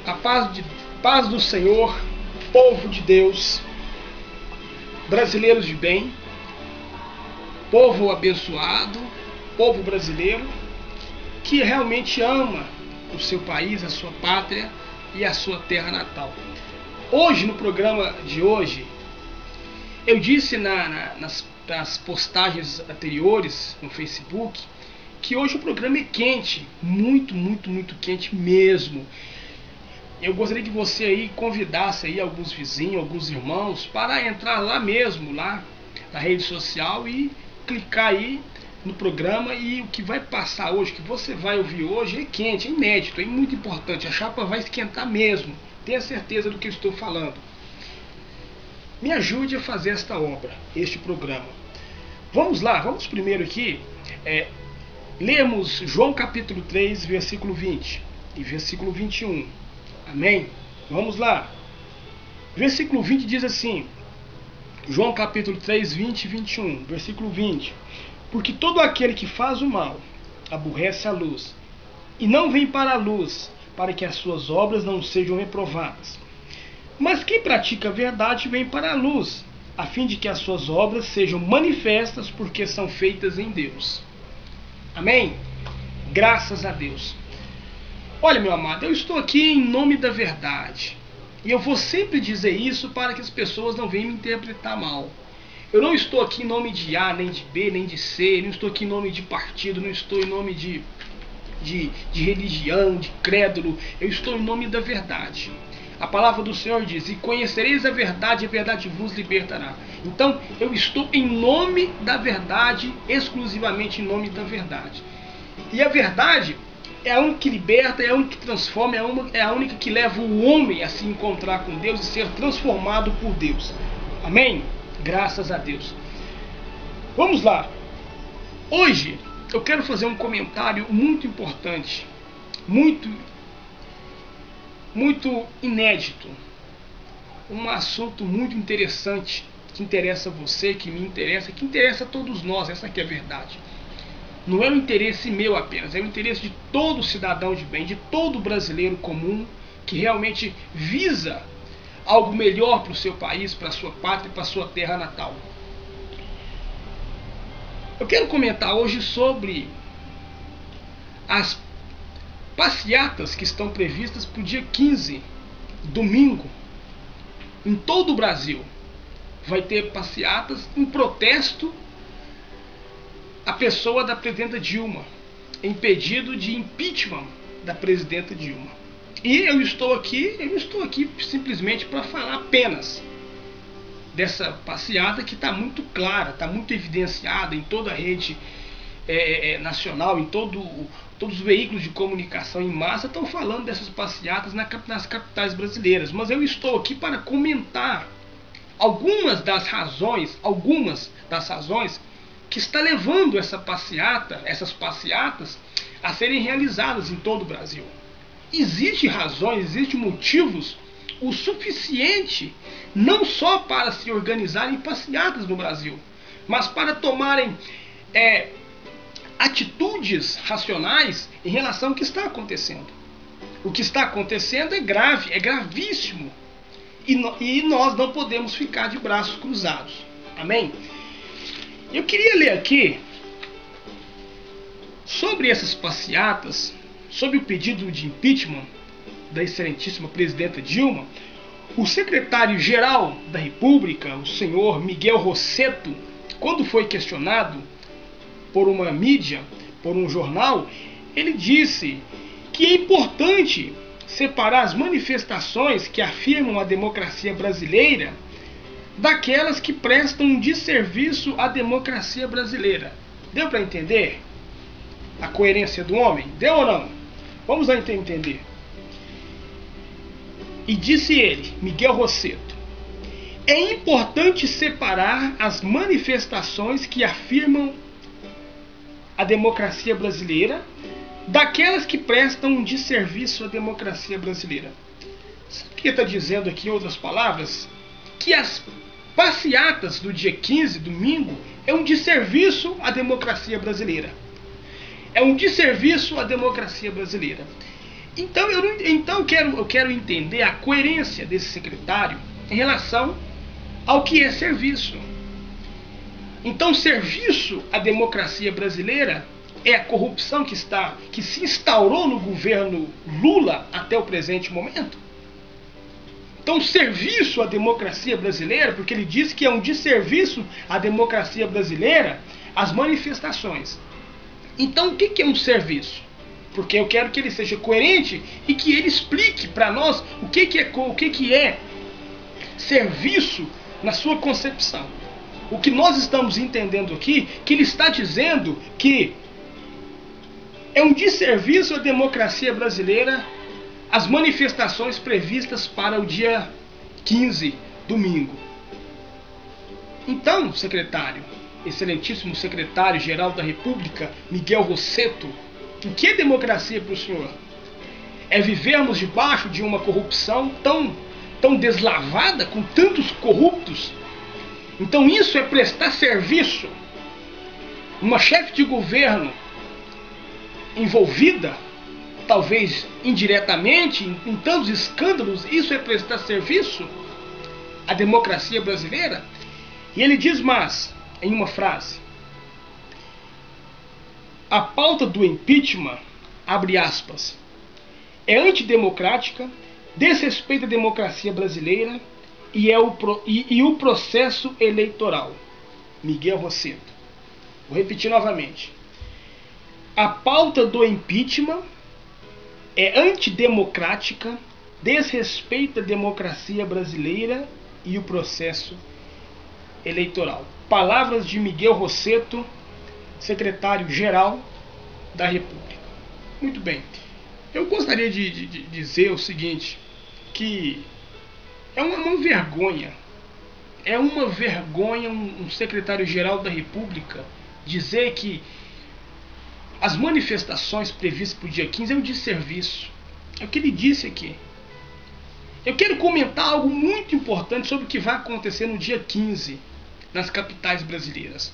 A paz do Senhor, povo de Deus, brasileiros de bem, povo abençoado, povo brasileiro que realmente ama o seu país, a sua pátria e a sua terra natal. Hoje, no programa de hoje, eu disse nas postagens anteriores no Facebook que hoje o programa é quente, muito quente mesmo. Eu gostaria que você aí convidasse aí alguns vizinhos, alguns irmãos para entrar lá mesmo, lá na rede social e clicar aí no programa, e o que vai passar hoje, que você vai ouvir hoje é quente, é inédito, é muito importante. A chapa vai esquentar mesmo, tenha certeza do que eu estou falando. Me ajude a fazer esta obra, este programa. Vamos lá, vamos primeiro aqui lermos João capítulo 3, versículo 20 e versículo 21. Amém? Vamos lá. Versículo 20 diz assim, João capítulo 3, 20 e 21, versículo 20. Porque todo aquele que faz o mal aborrece a luz, e não vem para a luz, para que as suas obras não sejam reprovadas. Mas quem pratica a verdade vem para a luz, a fim de que as suas obras sejam manifestas, porque são feitas em Deus. Amém? Graças a Deus. Olha, meu amado, eu estou aqui em nome da verdade. E eu vou sempre dizer isso para que as pessoas não venham me interpretar mal. Eu não estou aqui em nome de A, nem de B, nem de C. Não estou aqui em nome de partido. Não estou em nome de religião, de crédulo. Eu estou em nome da verdade. A palavra do Senhor diz: e conhecereis a verdade vos libertará. Então, eu estou em nome da verdade, exclusivamente em nome da verdade. E a verdade é a única que liberta, é a única que transforma, é a única que leva o homem a se encontrar com Deus e ser transformado por Deus. Amém? Graças a Deus. Vamos lá. Hoje eu quero fazer um comentário muito importante, muito inédito, um assunto muito interessante, que interessa a você, que me interessa, que interessa a todos nós. Essa aqui é a verdade. Não é um interesse meu apenas, é o interesse de todo cidadão de bem, de todo brasileiro comum, que realmente visa algo melhor para o seu país, para a sua pátria, para a sua terra natal. Eu quero comentar hoje sobre as passeatas que estão previstas para o dia 15, domingo, em todo o Brasil. Vai ter passeatas em protesto à pessoa da presidenta Dilma, em pedido de impeachment da presidenta Dilma. E eu estou aqui simplesmente para falar apenas dessa passeata que está muito clara, está muito evidenciada em toda a rede nacional, em todos os veículos de comunicação em massa estão falando dessas passeatas nas capitais brasileiras. Mas eu estou aqui para comentar algumas das razões que está levando essas passeatas a serem realizadas em todo o Brasil. Existem razões, existem motivos o suficiente não só para se organizarem passeatas no Brasil, mas para tomarem atitudes racionais em relação ao que está acontecendo. O que está acontecendo é grave, é gravíssimo, e nós não podemos ficar de braços cruzados. Amém? Eu queria ler aqui sobre essas passeatas, sobre o pedido de impeachment da excelentíssima presidenta Dilma. O secretário-geral da República, o senhor Miguel Rosseto, quando foi questionado por uma mídia, por um jornal, ele disse que é importante separar as manifestações que afirmam a democracia brasileira daquelas que prestam um desserviço à democracia brasileira. Deu para entender a coerência do homem? Deu ou não? Vamos lá entender. E disse ele, Miguel Rosseto: é importante separar as manifestações que afirmam a democracia brasileira daquelas que prestam um desserviço à democracia brasileira. Sabe o que está dizendo aqui, em outras palavras? Que as passeatas do dia 15, domingo, é um desserviço à democracia brasileira. É um desserviço à democracia brasileira. Então eu quero entender a coerência desse secretário em relação ao que é serviço. Então, serviço à democracia brasileira é a corrupção que se instaurou no governo Lula até o presente momento? Então, serviço à democracia brasileira, porque ele diz que é um desserviço à democracia brasileira as manifestações. Então, o que é um serviço? Porque eu quero que ele seja coerente e que ele explique para nós o que é serviço na sua concepção. O que nós estamos entendendo aqui, que ele está dizendo que é um desserviço à democracia brasileira as manifestações previstas para o dia 15, domingo. Então, secretário, excelentíssimo secretário-geral da República, Miguel Rosseto, o que é democracia para o senhor? É vivermos debaixo de uma corrupção tão deslavada, com tantos corruptos? Então isso é prestar serviço? Uma chefe de governo envolvida, talvez indiretamente, em tantos escândalos, isso é prestar serviço à democracia brasileira? E ele diz mais, em uma frase: a pauta do impeachment, abre aspas, é antidemocrática, desrespeita a democracia brasileira e o processo eleitoral. Miguel Rosseto. Vou repetir novamente. A pauta do impeachment é antidemocrática, desrespeita a democracia brasileira e o processo eleitoral. Palavras de Miguel Rosseto, secretário-geral da República. Muito bem. Eu gostaria de dizer o seguinte, que é uma vergonha. É uma vergonha um secretário-geral da República dizer que as manifestações previstas para o dia 15 é um desserviço. É o que ele disse aqui. Eu quero comentar algo muito importante sobre o que vai acontecer no dia 15 nas capitais brasileiras.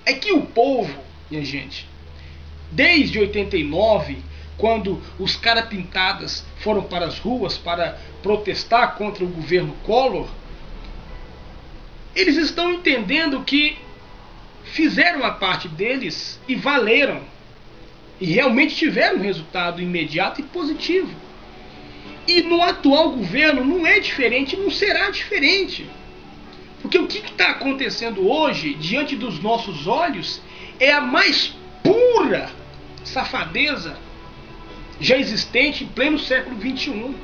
É que o povo, minha gente, desde 89, quando os caras pintadas foram para as ruas para protestar contra o governo Collor, eles estão entendendo que fizeram a parte deles e valeram. E realmente tiveram um resultado imediato e positivo. E no atual governo não é diferente, não será diferente. Porque o que está acontecendo hoje, diante dos nossos olhos, é a mais pura safadeza já existente em pleno século XXI.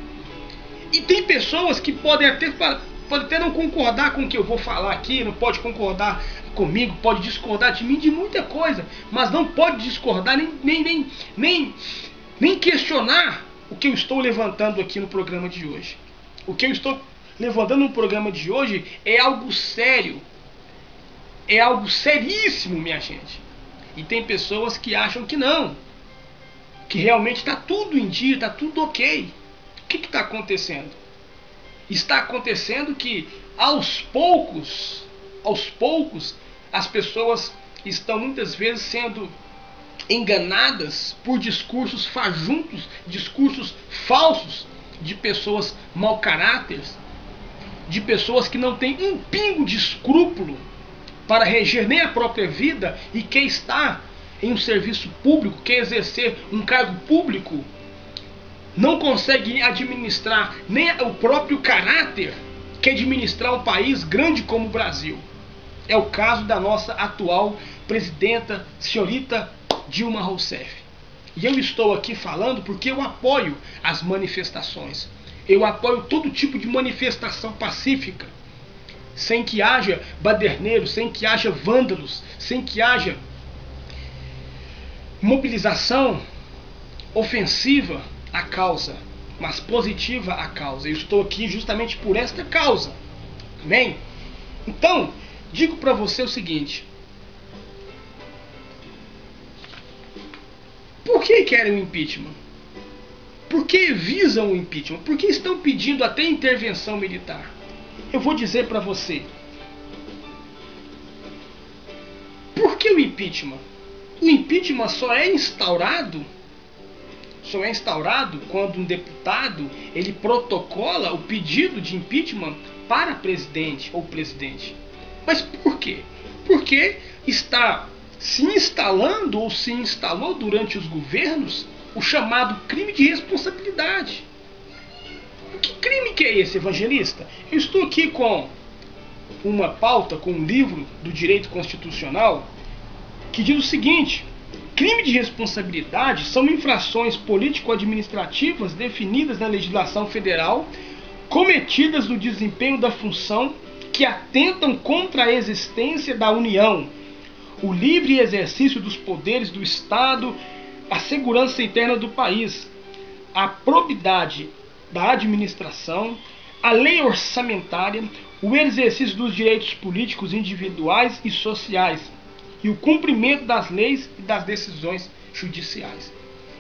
E tem pessoas que podem até não concordar com o que eu vou falar aqui, não pode concordar comigo, pode discordar de mim de muita coisa, mas não pode discordar nem questionar o que eu estou levantando aqui no programa de hoje. O que eu estou levantando no programa de hoje é algo sério. É algo seríssimo, minha gente. E tem pessoas que acham que não. Que realmente está tudo em dia, está tudo ok. O que está acontecendo? Está acontecendo que aos poucos, as pessoas estão muitas vezes sendo enganadas por discursos fajuntos, discursos falsos de pessoas mau caráter, de pessoas que não têm um pingo de escrúpulo para reger nem a própria vida e quer estar em um serviço público, quer exercer um cargo público, não consegue administrar nem o próprio caráter, quer administrar um país grande como o Brasil. É o caso da nossa atual presidenta, senhorita Dilma Rousseff. E eu estou aqui falando porque eu apoio as manifestações. Eu apoio todo tipo de manifestação pacífica, sem que haja baderneiros, sem que haja vândalos, sem que haja mobilização ofensiva à causa, mas positiva à causa. Eu estou aqui justamente por esta causa. Amém? Então, digo para você o seguinte: por que querem o impeachment? Por que visam o impeachment? Por que estão pedindo até intervenção militar? Eu vou dizer para você. Por que o impeachment? O impeachment só é instaurado só é instaurado quando um deputado ele protocola o pedido de impeachment para presidente ou presidente. Mas por quê? Porque está se instalando ou se instalou durante os governos o chamado crime de responsabilidade. Que crime que é esse, evangelista? Eu estou aqui com uma pauta, com um livro do direito constitucional que diz o seguinte: crime de responsabilidade são infrações político-administrativas definidas na legislação federal cometidas no desempenho da função que atentam contra a existência da União, o livre exercício dos poderes do Estado, a segurança interna do país, a probidade da administração, a lei orçamentária, o exercício dos direitos políticos individuais e sociais e o cumprimento das leis e das decisões judiciais.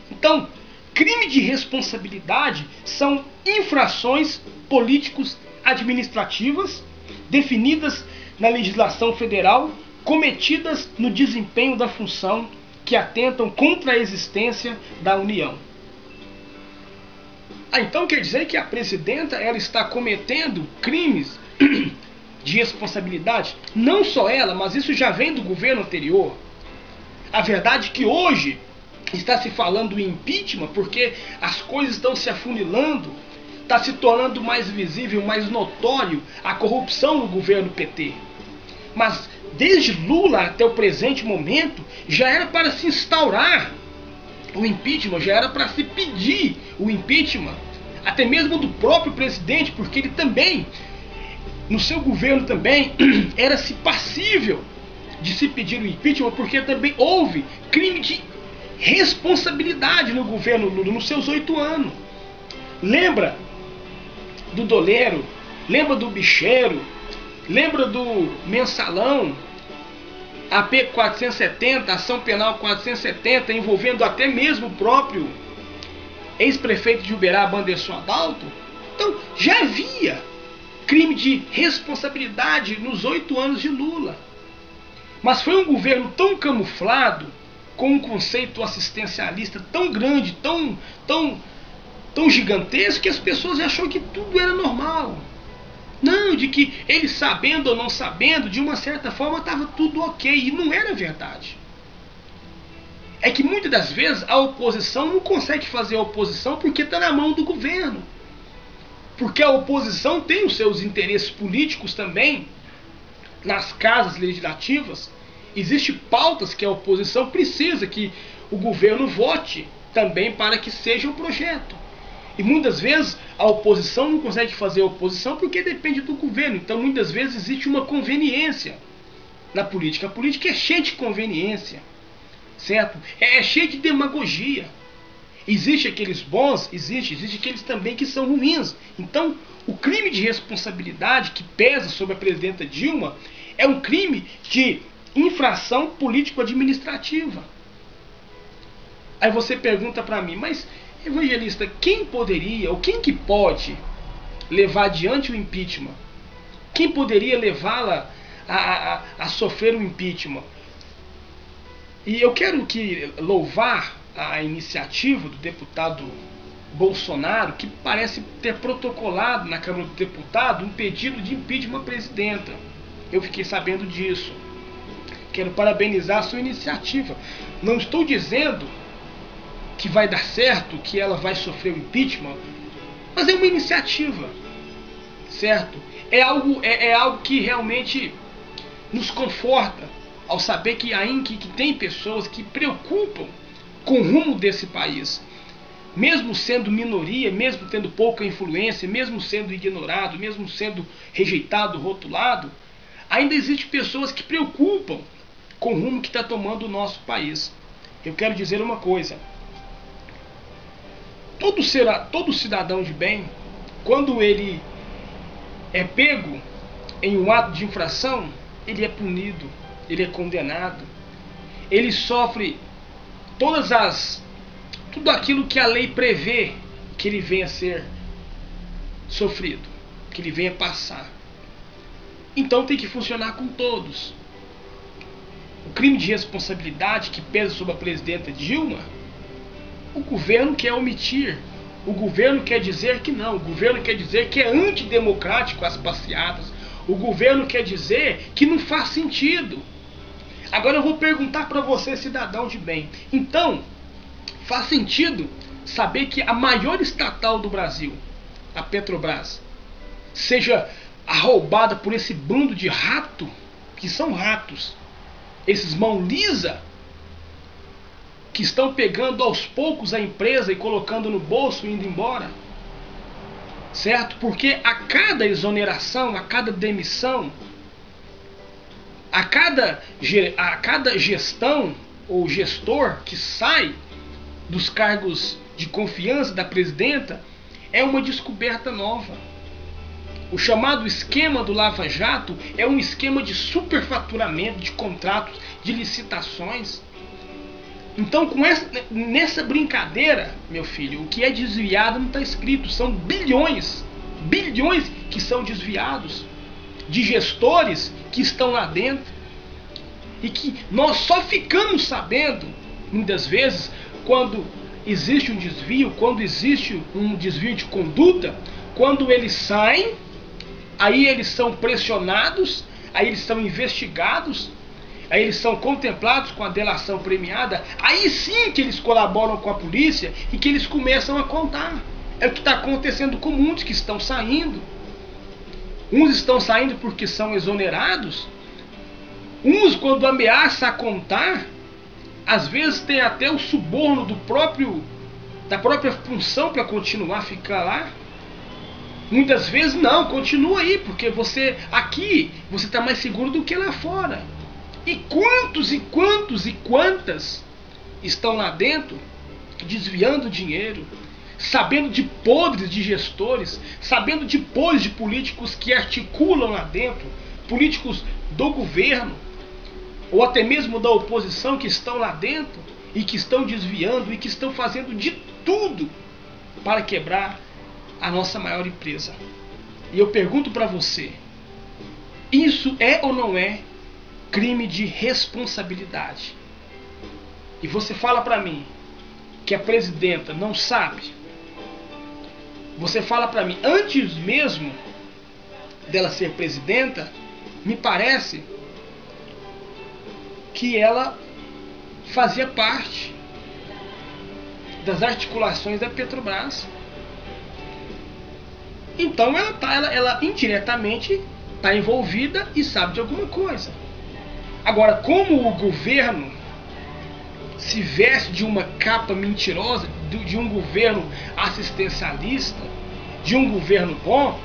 Então, crime de responsabilidade são infrações políticos administrativas definidas na legislação federal cometidas no desempenho da função que atentam contra a existência da União. Então quer dizer que a presidenta ela está cometendo crimes de responsabilidade? Não só ela, mas isso já vem do governo anterior. A verdade é que hoje está se falando em impeachment porque as coisas estão se afunilando, está se tornando mais visível, mais notório a corrupção no governo PT. Mas desde Lula até o presente momento já era para se instaurar o impeachment, já era para se pedir o impeachment, até mesmo do próprio presidente, porque ele também, no seu governo também, era-se passível de se pedir o impeachment, porque também houve crime de responsabilidade no governo Lula, nos seus 8 anos. Lembra do doleiro, lembra do bicheiro, lembra do mensalão, AP 470, ação penal 470, envolvendo até mesmo o próprio ex-prefeito de Uberaba, Anderson Adalto? Então, já havia crime de responsabilidade nos 8 anos de Lula. Mas foi um governo tão camuflado, com um conceito assistencialista tão grande, tão gigantesco, que as pessoas acharam que tudo era normal. Não, de que ele sabendo ou não sabendo, de uma certa forma estava tudo ok, e não era verdade. É que muitas das vezes a oposição não consegue fazer a oposição porque está na mão do governo. Porque a oposição tem os seus interesses políticos também nas casas legislativas. Existem pautas que a oposição precisa que o governo vote também para que seja um projeto. E muitas vezes a oposição não consegue fazer a oposição porque depende do governo. Então muitas vezes existe uma conveniência na política. A política é cheia de conveniência, certo? É cheia de demagogia. Existe aqueles bons, existe aqueles também que são ruins. Então o crime de responsabilidade que pesa sobre a presidenta Dilma é um crime de infração político-administrativa. Aí você pergunta para mim, mas evangelista, quem poderia, ou quem que pode levar adiante o impeachment? Quem poderia levá-la a sofrer o impeachment? E eu quero louvar a iniciativa do deputado Bolsonaro, que parece ter protocolado na Câmara dos Deputados um pedido de impeachment à presidenta. Eu fiquei sabendo disso. Quero parabenizar a sua iniciativa. Não estou dizendo que vai dar certo, que ela vai sofrer o impeachment, mas é uma iniciativa, certo? É algo que realmente nos conforta ao saber que ainda que tem pessoas que preocupam com o rumo desse país, mesmo sendo minoria, mesmo tendo pouca influência, mesmo sendo ignorado, mesmo sendo rejeitado, rotulado, ainda existem pessoas que preocupam com o rumo que está tomando o nosso país. Eu quero dizer uma coisa: todo cidadão de bem, quando ele é pego em um ato de infração, ele é punido, ele é condenado, ele sofre tudo aquilo que a lei prevê que ele venha a ser sofrido, que ele venha passar. Então tem que funcionar com todos. O crime de responsabilidade que pesa sobre a presidenta Dilma o governo quer omitir. O governo quer dizer que não. O governo quer dizer que é antidemocrático as passeatas. O governo quer dizer que não faz sentido. Agora eu vou perguntar para você, cidadão de bem. Então, faz sentido saber que a maior estatal do Brasil, a Petrobras, seja arrombada por esse bando de rato, que são ratos, esses mão lisa, que estão pegando aos poucos a empresa e colocando no bolso e indo embora, certo? Porque a cada exoneração, a cada demissão, a cada gestão ou gestor que sai dos cargos de confiança da presidenta, é uma descoberta nova. O chamado esquema do Lava Jato é um esquema de superfaturamento de contratos, de licitações. Então, nessa brincadeira, meu filho, o que é desviado não está escrito. São bilhões que são desviados de gestores que estão lá dentro e que nós só ficamos sabendo, muitas vezes, quando existe um desvio, quando existe um desvio de conduta, quando eles saem, aí eles são pressionados, aí eles são investigados, aí eles são contemplados com a delação premiada, aí sim que eles colaboram com a polícia e que eles começam a contar. É o que está acontecendo com muitos que estão saindo. Uns estão saindo porque são exonerados, uns, quando ameaçam a contar, às vezes tem até o suborno da própria função para continuar a ficar lá. Muitas vezes não, continua aí, porque aqui você está mais seguro do que lá fora. E quantas estão lá dentro desviando dinheiro, sabendo de podres de gestores, sabendo de podres de políticos que articulam lá dentro, políticos do governo, ou até mesmo da oposição, que estão lá dentro e que estão desviando e que estão fazendo de tudo para quebrar a nossa maior empresa. E eu pergunto para você, isso é ou não é crime de responsabilidade? E você fala para mim que a presidenta não sabe. Você fala para mim, antes mesmo dela ser presidenta, me parece que ela fazia parte das articulações da Petrobras. Então ela indiretamente está envolvida e sabe de alguma coisa. Agora, como o governo se veste de uma capa mentirosa, de um governo assistencialista, de um governo bom,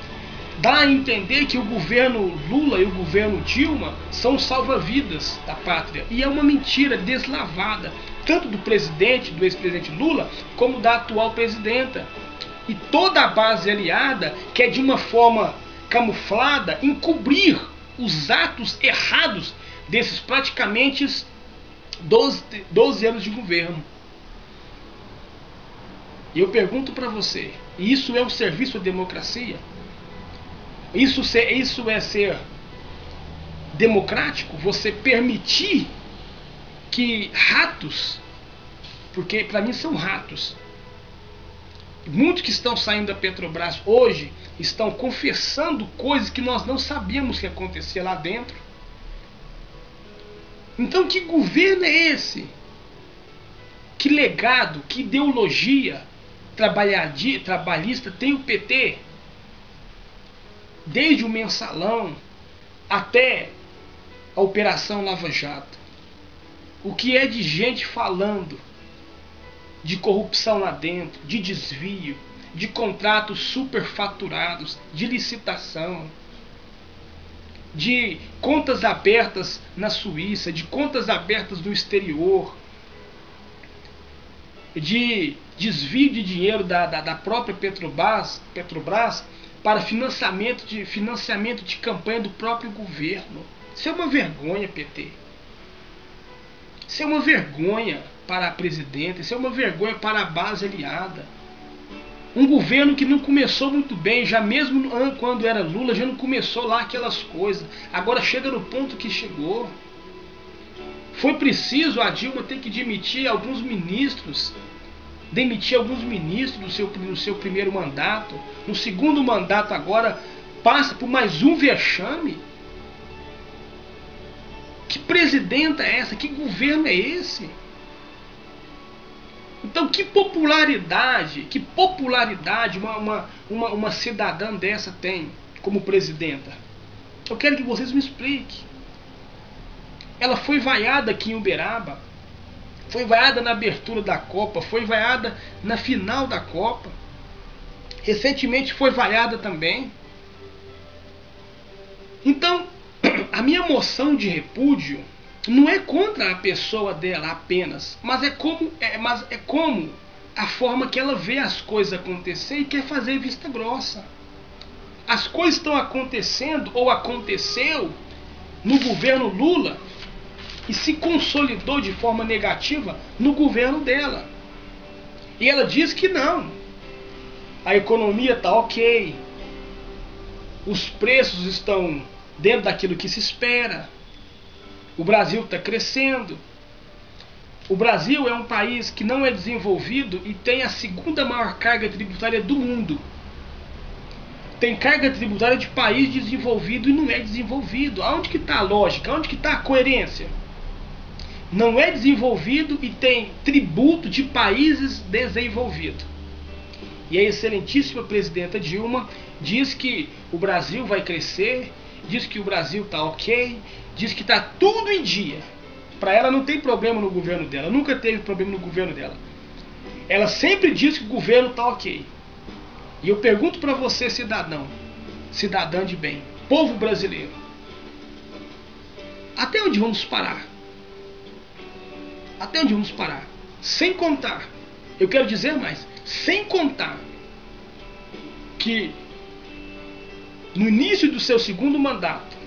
dá a entender que o governo Lula e o governo Dilma são salva-vidas da pátria. E é uma mentira deslavada, tanto do presidente, do ex-presidente Lula, como da atual presidenta. E toda a base aliada quer, de uma forma camuflada, encobrir os atos errados desses praticamente 12 anos de governo. E eu pergunto para você, isso é um serviço à democracia? Isso é ser democrático? Você permitir que ratos, porque para mim são ratos, muitos que estão saindo da Petrobras hoje estão confessando coisas que nós não sabíamos que acontecia lá dentro. Então, que governo é esse? Que legado, que ideologia trabalhista tem o PT? Desde o mensalão até a Operação Lava Jato. O que é de gente falando de corrupção lá dentro, de desvio, de contratos superfaturados, de licitação, de contas abertas na Suíça, de contas abertas no exterior, de desvio de dinheiro da própria Petrobras para financiamento de campanha do próprio governo. Isso é uma vergonha, PT. Isso é uma vergonha para a presidenta, isso é uma vergonha para a base aliada. Um governo que não começou muito bem, já mesmo quando era Lula, já não começou lá aquelas coisas. Agora chega no ponto que chegou. Foi preciso a Dilma ter que demitir alguns ministros demitir alguns ministros no seu primeiro mandato, no segundo mandato agora passa por mais um vexame. Que presidenta é essa? Que governo é esse? Então que popularidade uma cidadã dessa tem como presidenta? Eu quero que vocês me expliquem. Ela foi vaiada aqui em Uberaba, foi vaiada na abertura da Copa, foi vaiada na final da Copa, recentemente foi vaiada também. Então, a minha moção de repúdio não é contra a pessoa dela apenas, mas é como a forma que ela vê as coisas acontecer e quer fazer vista grossa. As coisas estão acontecendo ou aconteceu no governo Lula e se consolidou de forma negativa no governo dela. E ela diz que não. A economia está ok. Os preços estão dentro daquilo que se espera. O Brasil está crescendo. O Brasil é um país que não é desenvolvido e tem a segunda maior carga tributária do mundo. Tem carga tributária de país desenvolvido e não é desenvolvido. Aonde que está a lógica? Aonde que está a coerência? Não é desenvolvido e tem tributo de países desenvolvidos. E a excelentíssima presidenta Dilma diz que o Brasil vai crescer, diz que o Brasil está ok, diz que está tudo em dia. Para ela não tem problema no governo dela, nunca teve problema no governo dela. Ela sempre diz que o governo está ok. E eu pergunto para você, cidadão, cidadã de bem, povo brasileiro, até onde vamos parar? Até onde vamos parar? Sem contar, eu quero dizer mais, sem contar que no início do seu segundo mandato,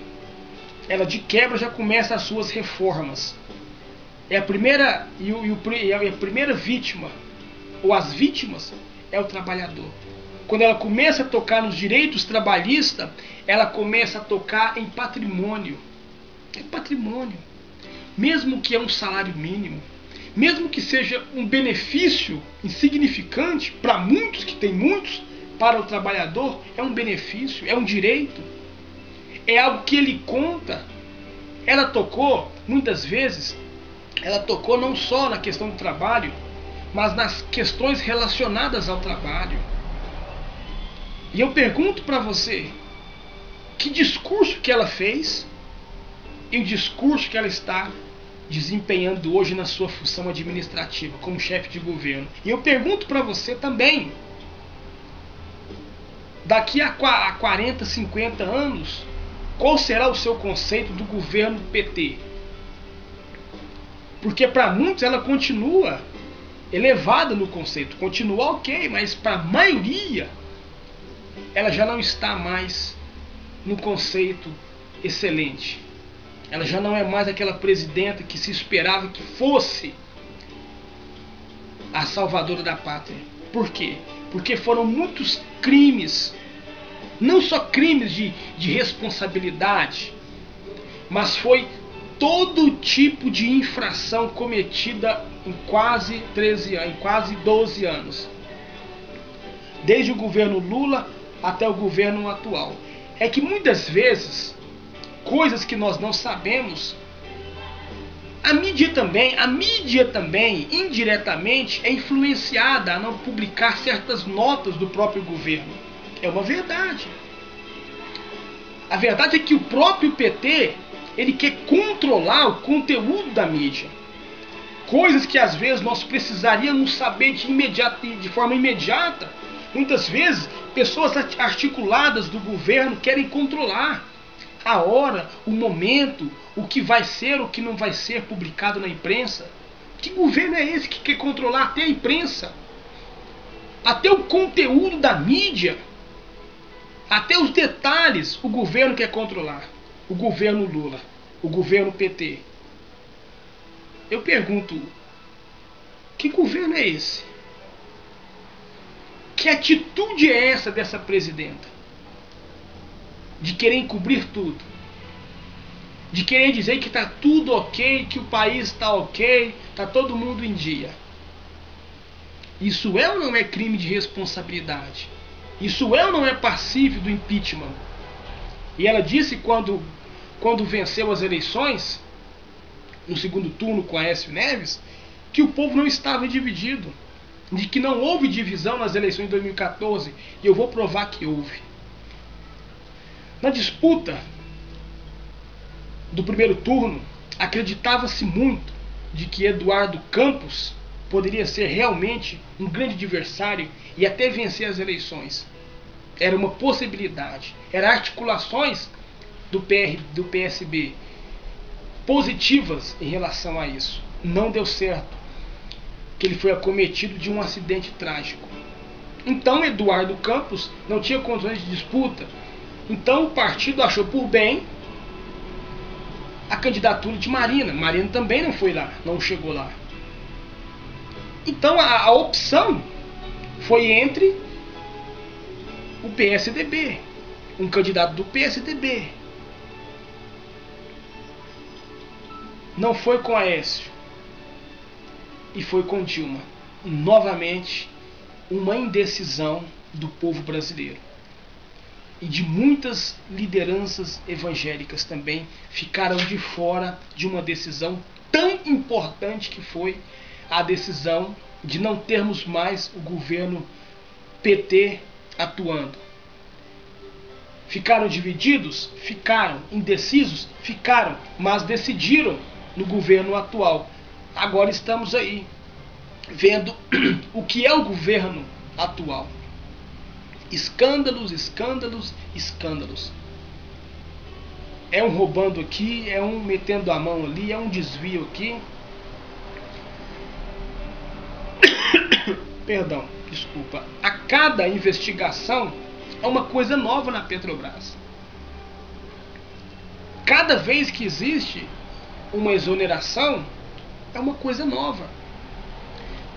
ela de quebra já começa as suas reformas. É a primeira a primeira vítima, ou as vítimas, é o trabalhador. Quando ela começa a tocar nos direitos trabalhistas, ela começa a tocar em patrimônio. É patrimônio. Mesmo que é um salário mínimo, mesmo que seja um benefício insignificante para muitos, que tem muitos, para o trabalhador é um benefício, é um direito, é algo que ele conta. Ela tocou, muitas vezes, ela tocou não só na questão do trabalho, mas nas questões relacionadas ao trabalho. E eu pergunto para você, que discurso que ela fez e o discurso que ela está desempenhando hoje na sua função administrativa como chefe de governo. E eu pergunto para você também, daqui a 40, 50 anos, qual será o seu conceito do governo PT? Porque para muitos ela continua elevada no conceito, continua ok, mas para a maioria ela já não está mais no conceito excelente. Ela já não é mais aquela presidenta que se esperava que fosse a salvadora da pátria. Por quê? Porque foram muitos crimes, não só crimes de responsabilidade, mas foi todo tipo de infração cometida em quase 13 anos, em quase 12 anos. Desde o governo Lula até o governo atual. É que muitas vezes, coisas que nós não sabemos, a mídia também, indiretamente, é influenciada a não publicar certas notas do próprio governo. É uma verdade. A verdade é que o próprio PT, ele quer controlar o conteúdo da mídia. Coisas que às vezes nós precisaríamos saber de forma imediata. Muitas vezes, pessoas articuladas do governo querem controlar a hora, o momento, o que vai ser, o que não vai ser publicado na imprensa. Que governo é esse que quer controlar até a imprensa? Até o conteúdo da mídia? Até os detalhes o governo quer controlar. O governo Lula, o governo PT. Eu pergunto, que governo é esse? Que atitude é essa dessa presidenta? De querer encobrir tudo, de querer dizer que está tudo ok, que o país está ok, está todo mundo em dia. Isso é ou não é crime de responsabilidade? Isso é ou não é passível do impeachment? E ela disse quando venceu as eleições, no segundo turno com Aécio Neves, que o povo não estava dividido, de que não houve divisão nas eleições de 2014, e eu vou provar que houve. Na disputa do primeiro turno, acreditava-se muito de que Eduardo Campos poderia ser realmente um grande adversário e até vencer as eleições. Era uma possibilidade. Eram articulações do PSB positivas em relação a isso. Não deu certo, que ele foi acometido de um acidente trágico. Então Eduardo Campos não tinha condições de disputa. Então o partido achou por bem a candidatura de Marina. Marina também não foi lá, não chegou lá. Então a opção foi entre o PSDB, um candidato do PSDB. Não foi com Aécio e foi com Dilma. Novamente, uma indecisão do povo brasileiro. E de muitas lideranças evangélicas também ficaram de fora de uma decisão tão importante que foi a decisão de não termos mais o governo PT atuando. Ficaram divididos? Ficaram. Indecisos? Ficaram. Mas decidiram no governo atual. Agora estamos aí vendo o que é o governo atual. Escândalos, escândalos, escândalos. É um roubando aqui, é um metendo a mão ali, é um desvio aqui. Perdão, desculpa. A cada investigação é uma coisa nova na Petrobras. Cada vez que existe uma exoneração, é uma coisa nova.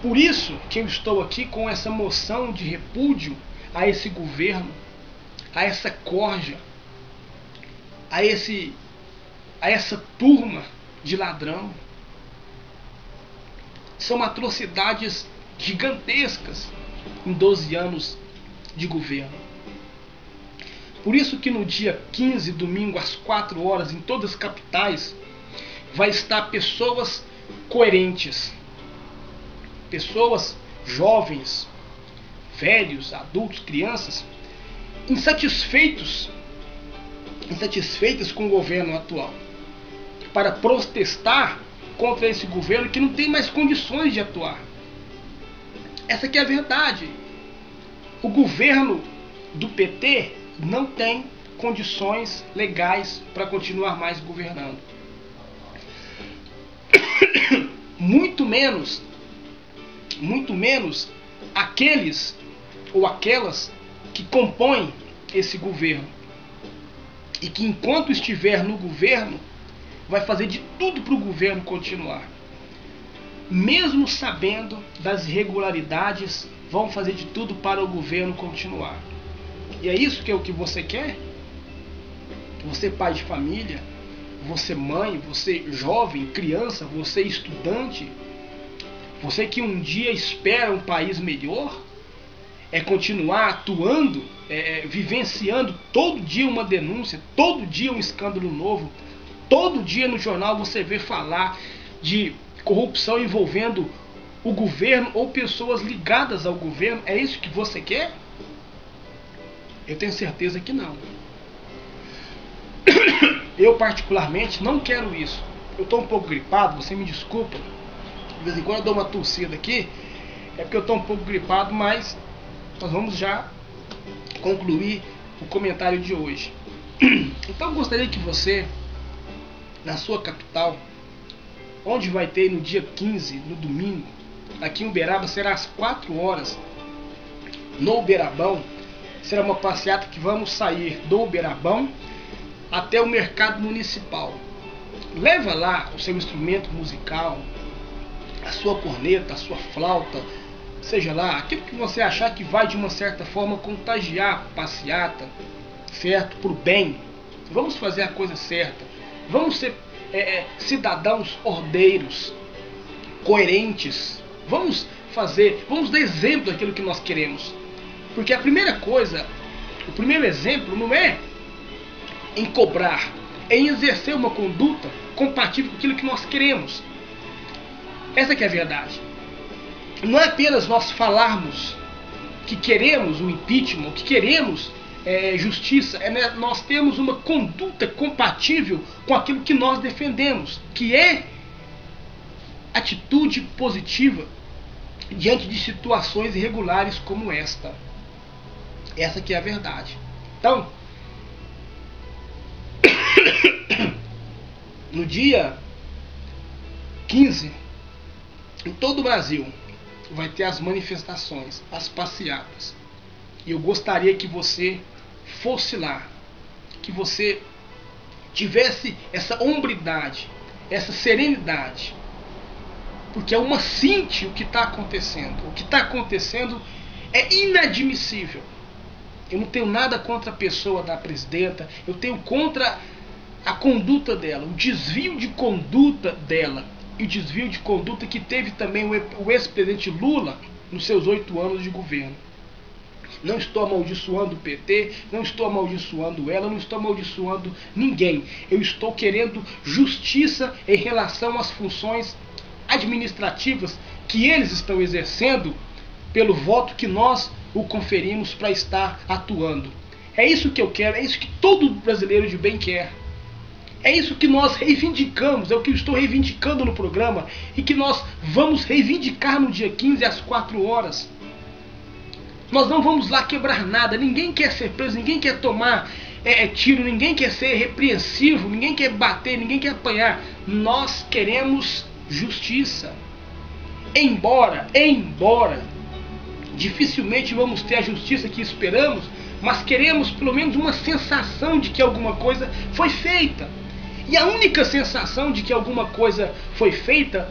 Por isso que eu estou aqui com essa moção de repúdio a esse governo, a essa corja, a essa turma de ladrão. São atrocidades gigantescas em 12 anos de governo. Por isso que no dia 15, domingo, às 4 horas, em todas as capitais, vai estar pessoas coerentes. Pessoas jovens, velhos, adultos, crianças, insatisfeitas com o governo atual, para protestar contra esse governo que não tem mais condições de atuar. Essa aqui é a verdade. O governo do PT não tem condições legais para continuar mais governando. Muito menos aqueles ou aquelas que compõem esse governo e que enquanto estiver no governo vai fazer de tudo para o governo continuar, mesmo sabendo das irregularidades, vão fazer de tudo para o governo continuar. E é isso que é o que você quer? Você pai de família, você mãe, você jovem, criança, você estudante, você que um dia espera um país melhor, é continuar atuando, vivenciando todo dia uma denúncia, todo dia um escândalo novo, todo dia no jornal você vê falar de corrupção envolvendo o governo ou pessoas ligadas ao governo. É isso que você quer? Eu tenho certeza que não. Eu particularmente não quero isso. Eu estou um pouco gripado, você me desculpa. De vez em quando eu dou uma tossida aqui, é porque eu estou um pouco gripado, mas nós vamos já concluir o comentário de hoje. Então eu gostaria que você, na sua capital, onde vai ter no dia 15, no domingo, aqui em Uberaba, será às 4 horas, no Uberabão. Será uma passeata que vamos sair do Uberabão até o mercado municipal. Leva lá o seu instrumento musical, a sua corneta, a sua flauta, seja lá, aquilo que você achar que vai de uma certa forma contagiar a passeata, certo? Por bem. Vamos fazer a coisa certa. Vamos ser cidadãos ordeiros, coerentes. Vamos fazer, vamos dar exemplo daquilo que nós queremos. Porque a primeira coisa, o primeiro exemplo não é em cobrar, é em exercer uma conduta compatível com aquilo que nós queremos. Essa que é a verdade. Não é apenas nós falarmos que queremos o impeachment, que queremos justiça, nós temos uma conduta compatível com aquilo que nós defendemos, que é atitude positiva diante de situações irregulares como esta. Essa que é a verdade. Então, no dia 15, em todo o Brasil, vai ter as manifestações, as passeatas. E eu gostaria que você fosse lá, que você tivesse essa hombridade, essa serenidade, porque é uma síntese o que está acontecendo. O que está acontecendo é inadmissível. Eu não tenho nada contra a pessoa da presidenta, eu tenho contra a conduta dela, o desvio de conduta dela, e o desvio de conduta que teve também o ex-presidente Lula nos seus 8 anos de governo. Não estou amaldiçoando o PT, não estou amaldiçoando ela, não estou amaldiçoando ninguém. Eu estou querendo justiça em relação às funções administrativas que eles estão exercendo pelo voto que nós o conferimos para estar atuando. É isso que eu quero, é isso que todo brasileiro de bem quer. É isso que nós reivindicamos, é o que eu estou reivindicando no programa e que nós vamos reivindicar no dia 15 às 4 horas. Nós não vamos lá quebrar nada, ninguém quer ser preso, ninguém quer tomar tiro, ninguém quer ser repreensivo, ninguém quer bater, ninguém quer apanhar. Nós queremos justiça. Embora dificilmente vamos ter a justiça que esperamos, mas queremos pelo menos uma sensação de que alguma coisa foi feita. E a única sensação de que alguma coisa foi feita,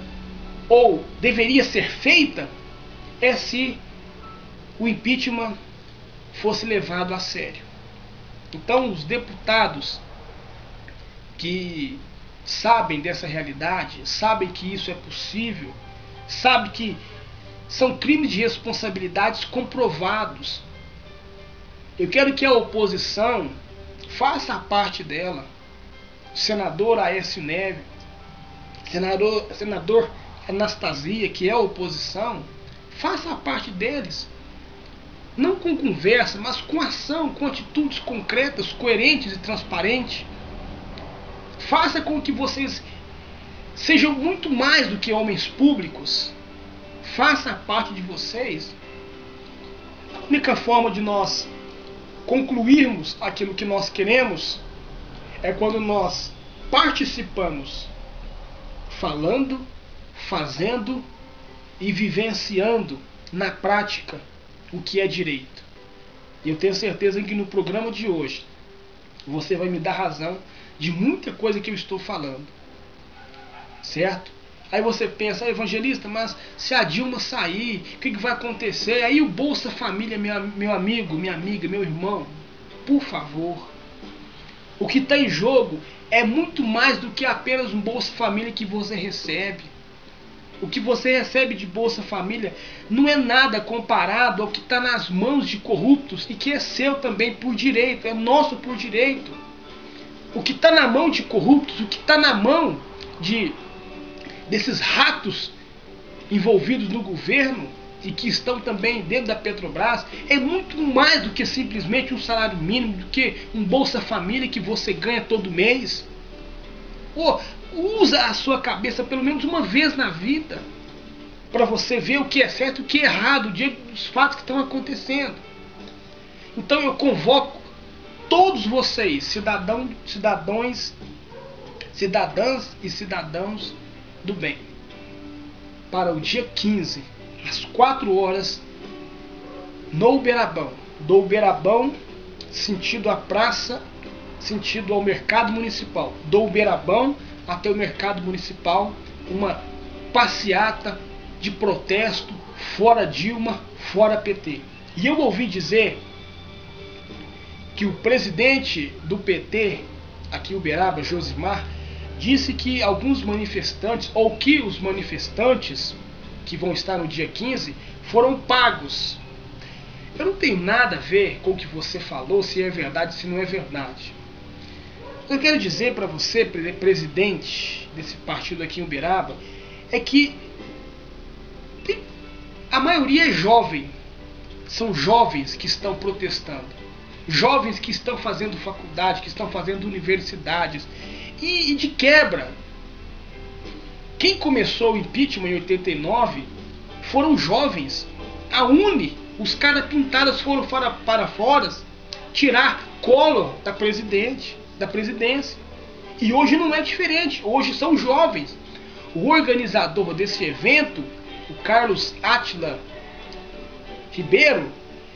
ou deveria ser feita, é se o impeachment fosse levado a sério. Então os deputados que sabem dessa realidade, sabem que isso é possível, sabem que são crimes de responsabilidades comprovados. Eu quero que a oposição faça a parte dela. Senador Aécio Neves, senador Anastasia, que é a oposição, faça a parte deles. Não com conversa, mas com ação, com atitudes concretas, coerentes e transparentes. Faça com que vocês sejam muito mais do que homens públicos. Faça a parte de vocês. A única forma de nós concluirmos aquilo que nós queremos é quando nós participamos, falando, fazendo e vivenciando na prática o que é direito. E eu tenho certeza que no programa de hoje você vai me dar razão de muita coisa que eu estou falando, certo? Aí você pensa, evangelista, mas se a Dilma sair, o que vai acontecer? Aí o Bolsa Família, meu amigo, minha amiga, meu irmão, por favor. O que está em jogo é muito mais do que apenas um Bolsa Família que você recebe. O que você recebe de Bolsa Família não é nada comparado ao que está nas mãos de corruptos e que é seu também por direito, é nosso por direito. O que está na mão de corruptos, o que está na mão desses ratos envolvidos no governo e que estão também dentro da Petrobras, é muito mais do que simplesmente um salário mínimo, do que um Bolsa Família que você ganha todo mês. Usa a sua cabeça pelo menos uma vez na vida para você ver o que é certo e o que é errado diante dos fatos que estão acontecendo. Então eu convoco todos vocês, cidadãs e cidadãos do bem, para o dia 15, às 4 horas, no Uberabão. Do Uberabão, sentido a praça, sentido ao mercado municipal. Do Uberabão até o mercado municipal, uma passeata de protesto, fora Dilma, fora PT. E eu ouvi dizer que o presidente do PT, aqui em Uberaba, Josimar, disse que alguns manifestantes, ou que os manifestantes que vão estar no dia 15, foram pagos. Eu não tenho nada a ver com o que você falou, se é verdade, se não é verdade. Eu quero dizer para você, presidente desse partido aqui em Uberaba, é que a maioria é jovem. São jovens que estão protestando. Jovens que estão fazendo faculdade, que estão fazendo universidades. E de quebra, quem começou o impeachment em 89 foram jovens. A UNE, os caras pintados foram para fora tirar Collor da presidência. E hoje não é diferente. Hoje são jovens. O organizador desse evento, o Carlos Átila Ribeiro,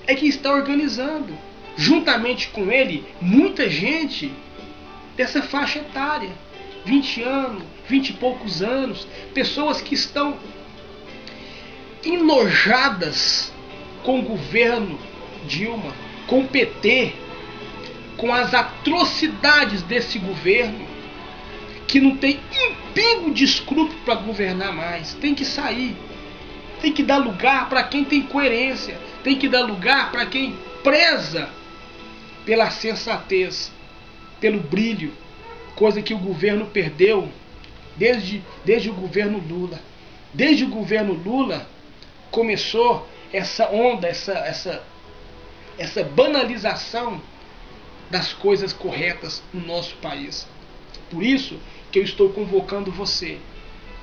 é que está organizando. Juntamente com ele, muita gente dessa faixa etária, 20 anos, 20 e poucos anos, pessoas que estão enojadas com o governo Dilma, com o PT, com as atrocidades desse governo, que não tem um pingo de escrúpulo para governar mais. Tem que sair, tem que dar lugar para quem tem coerência, tem que dar lugar para quem preza pela sensatez, pelo brilho, coisa que o governo perdeu desde o governo Lula. Desde o governo Lula começou essa onda, essa banalização das coisas corretas no nosso país. Por isso que eu estou convocando você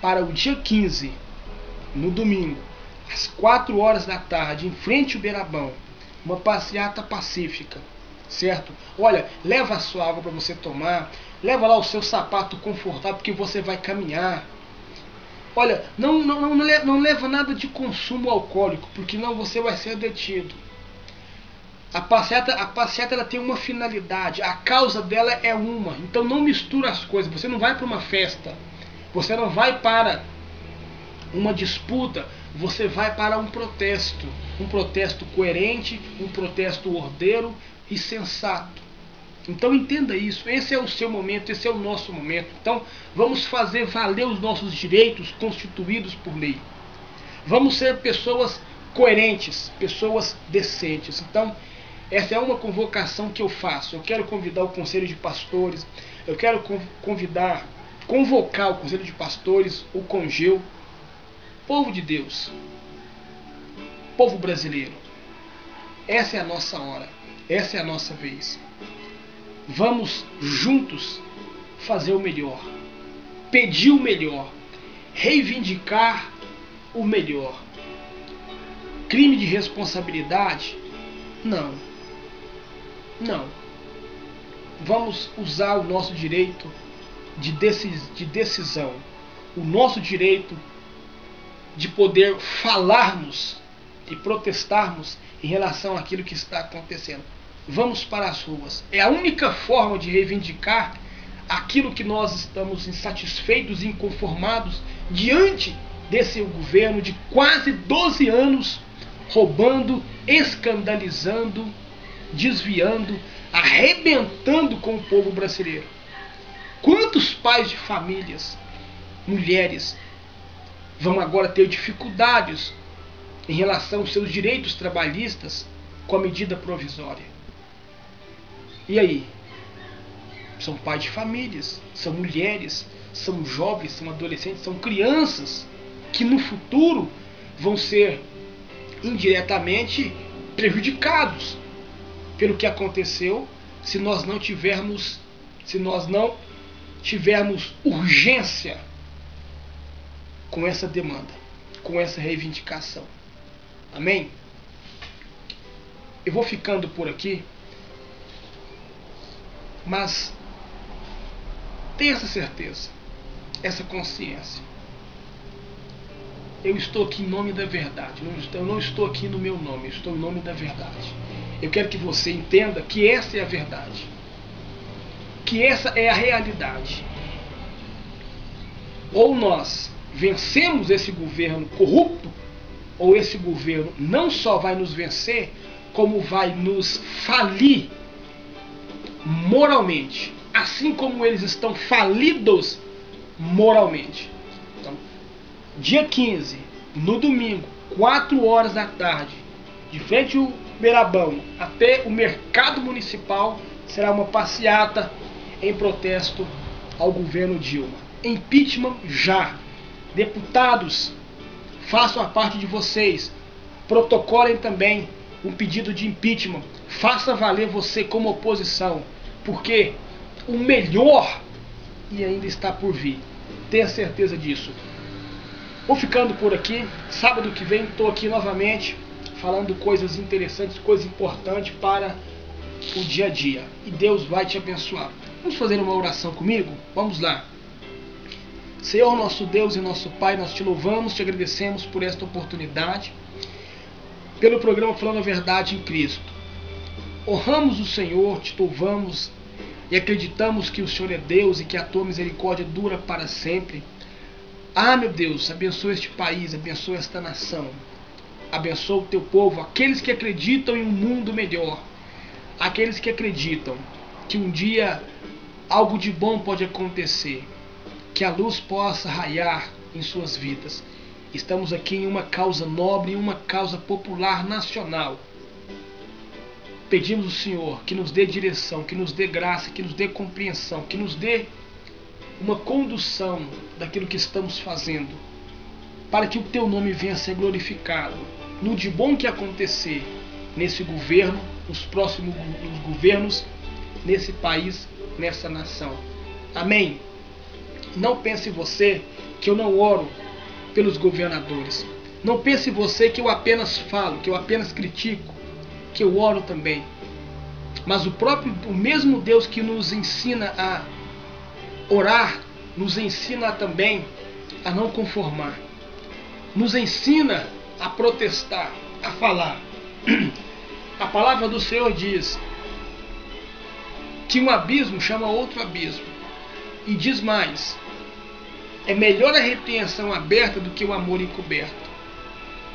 para o dia 15, no domingo, às 4 horas da tarde, em frente ao Uberabão, uma passeata pacífica, certo? Olha, leva a sua água para você tomar, leva lá o seu sapato confortável, porque você vai caminhar. Olha, não leva nada de consumo alcoólico, porque não você vai ser detido. A passeata ela tem uma finalidade, a causa dela é uma. Então não mistura as coisas. Você não vai para uma festa, você não vai para uma disputa, você vai para um protesto coerente, um protesto ordeiro e sensato. Então entenda isso, esse é o seu momento, esse é o nosso momento. Então vamos fazer valer os nossos direitos constituídos por lei. Vamos ser pessoas coerentes, pessoas decentes. Então essa é uma convocação que eu faço. Eu quero convidar o Conselho de Pastores, eu quero convocar o Conselho de Pastores, o Congeu, povo de Deus, povo brasileiro. Essa é a nossa hora, essa é a nossa vez. Vamos juntos fazer o melhor, pedir o melhor, reivindicar o melhor. Crime de responsabilidade? Não. Vamos usar o nosso direito de decisão, o nosso direito de poder falarmos e protestarmos em relação àquilo que está acontecendo. Vamos para as ruas. É a única forma de reivindicar aquilo que nós estamos insatisfeitos e inconformados diante desse governo de quase 12 anos, roubando, escandalizando, desviando, arrebentando com o povo brasileiro. Quantos pais de famílias, mulheres, vão agora ter dificuldades em relação aos seus direitos trabalhistas com a medida provisória? E aí? São pais de famílias, são mulheres, são jovens, são adolescentes, são crianças que no futuro vão ser indiretamente prejudicados pelo que aconteceu se nós não tivermos urgência com essa demanda, com essa reivindicação. Amém? Eu vou ficando por aqui, mas tenha essa certeza, essa consciência. Eu estou aqui em nome da verdade. Eu não estou aqui no meu nome, eu estou em nome da verdade. Eu quero que você entenda que essa é a verdade, que essa é a realidade. Ou nós vencemos esse governo corrupto, ou esse governo não só vai nos vencer, como vai nos falir moralmente, assim como eles estão falidos moralmente. Então, dia 15, no domingo, 4 horas da tarde, de frente ao Beirabão até o mercado municipal, será uma passeata em protesto ao governo Dilma. Impeachment já. Deputados, façam a parte de vocês. Protocolem também um pedido de impeachment. Faça valer você como oposição, porque o melhor e ainda está por vir. Tenha certeza disso. Vou ficando por aqui. Sábado que vem estou aqui novamente falando coisas interessantes, coisas importantes para o dia a dia. E Deus vai te abençoar. Vamos fazer uma oração comigo? Vamos lá. Senhor, nosso Deus e nosso Pai, nós te louvamos, te agradecemos por esta oportunidade, pelo programa Falando a Verdade em Cristo. Honramos o Senhor, te louvamos e acreditamos que o Senhor é Deus e que a tua misericórdia dura para sempre. Ah, meu Deus, abençoa este país, abençoa esta nação, abençoa o teu povo, aqueles que acreditam em um mundo melhor, aqueles que acreditam que um dia algo de bom pode acontecer, que a luz possa raiar em suas vidas. Estamos aqui em uma causa nobre, em uma causa popular nacional. Pedimos ao Senhor que nos dê direção, que nos dê graça, que nos dê compreensão, que nos dê uma condução daquilo que estamos fazendo, para que o teu nome venha a ser glorificado no de bom que acontecer nesse governo, nos próximos governos, nesse país, nessa nação. Amém. Não pense você que eu não oro pelos governadores. Não pense você que eu apenas falo, que eu apenas critico, que eu oro também. Mas o mesmo Deus que nos ensina a orar, nos ensina também a não conformar. Nos ensina a protestar, a falar. A palavra do Senhor diz que um abismo chama outro abismo. E diz mais: é melhor a repreensão aberta do que o amor encoberto.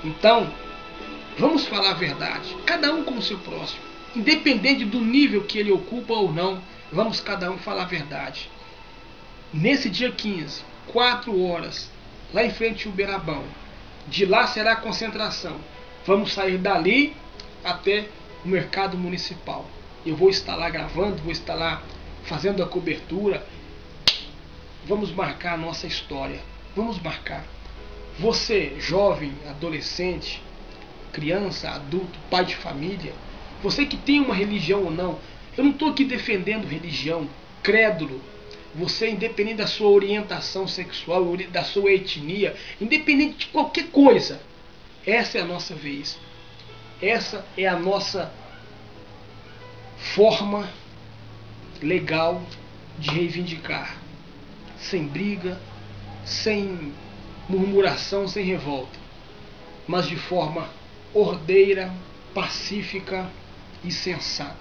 Então, vamos falar a verdade, cada um com o seu próximo, independente do nível que ele ocupa ou não. Vamos cada um falar a verdade. Nesse dia 15, 4 horas, lá em frente ao Beirabão, de lá será a concentração. Vamos sair dali até o mercado municipal. Eu vou estar lá gravando, vou estar lá fazendo a cobertura. Vamos marcar a nossa história. Vamos marcar. Você, jovem, adolescente, criança, adulto, pai de família, você que tem uma religião ou não, eu não estou aqui defendendo religião, crédulo. Você, independente da sua orientação sexual, da sua etnia, independente de qualquer coisa, essa é a nossa vez. Essa é a nossa forma legal de reivindicar. Sem briga, sem murmuração, sem revolta, mas de forma ordeira, pacífica e sensata.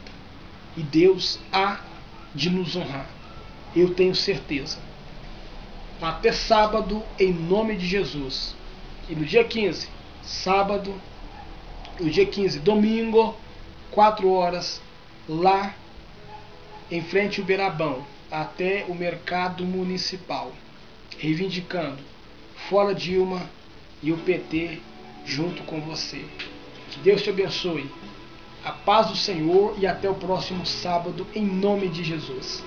E Deus há de nos honrar. Eu tenho certeza. Até sábado, em nome de Jesus. E no dia 15, sábado, no dia 15, domingo, 4 horas, lá em frente ao Beirabão, até o mercado municipal, reivindicando fora Dilma e o PT junto com você. Que Deus te abençoe. A paz do Senhor e até o próximo sábado, em nome de Jesus.